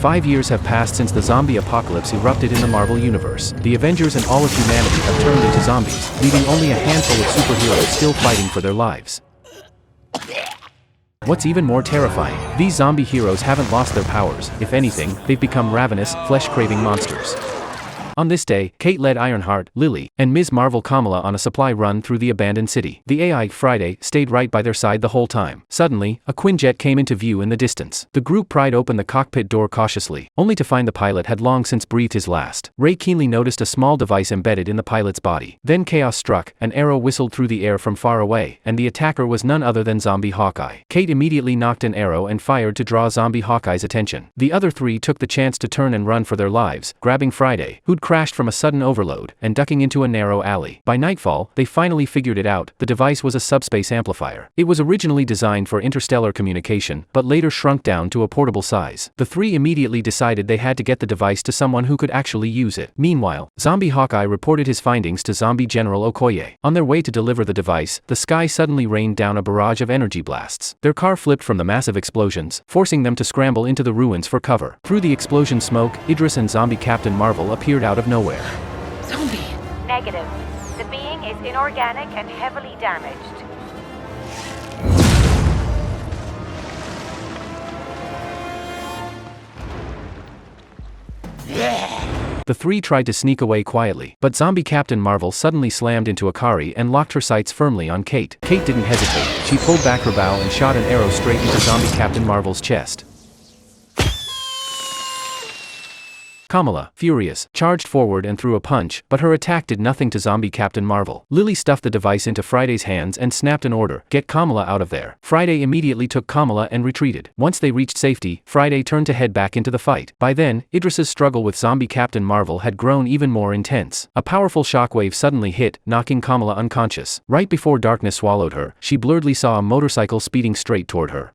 5 years have passed since the zombie apocalypse erupted in the Marvel Universe. The Avengers and all of humanity have turned into zombies, leaving only a handful of superheroes still fighting for their lives. What's even more terrifying, these zombie heroes haven't lost their powers. If anything, they've become ravenous, flesh-craving monsters. On this day, Kate led Ironheart, Lily, and Ms. Marvel Kamala on a supply run through the abandoned city. The AI, Friday, stayed right by their side the whole time. Suddenly, a Quinjet came into view in the distance. The group pried open the cockpit door cautiously, only to find the pilot had long since breathed his last. Ray keenly noticed a small device embedded in the pilot's body. Then chaos struck, an arrow whistled through the air from far away, and the attacker was none other than Zombie Hawkeye. Kate immediately knocked an arrow and fired to draw Zombie Hawkeye's attention. The other three took the chance to turn and run for their lives, grabbing Friday, who'd crashed from a sudden overload, and ducking into a narrow alley. By nightfall, they finally figured it out. The device was a subspace amplifier. It was originally designed for interstellar communication, but later shrunk down to a portable size. The three immediately decided they had to get the device to someone who could actually use it. Meanwhile, Zombie Hawkeye reported his findings to Zombie General Okoye. On their way to deliver the device, the sky suddenly rained down a barrage of energy blasts. Their car flipped from the massive explosions, forcing them to scramble into the ruins for cover. Through the explosion smoke, Idris and Zombie Captain Marvel appeared out of nowhere. Zombie! Negative. The being is inorganic and heavily damaged. The three tried to sneak away quietly, but Zombie Captain Marvel suddenly slammed into a Kari and locked her sights firmly on Kate. Kate didn't hesitate. She pulled back her bow and shot an arrow straight into Zombie Captain Marvel's chest. Kamala, furious, charged forward and threw a punch, but her attack did nothing to Zombie Captain Marvel. Lily stuffed the device into Friday's hands and snapped an order, "Get Kamala out of there." Friday immediately took Kamala and retreated. Once they reached safety, Friday turned to head back into the fight. By then, Idris's struggle with Zombie Captain Marvel had grown even more intense. A powerful shockwave suddenly hit, knocking Kamala unconscious. Right before darkness swallowed her, she blurredly saw a motorcycle speeding straight toward her.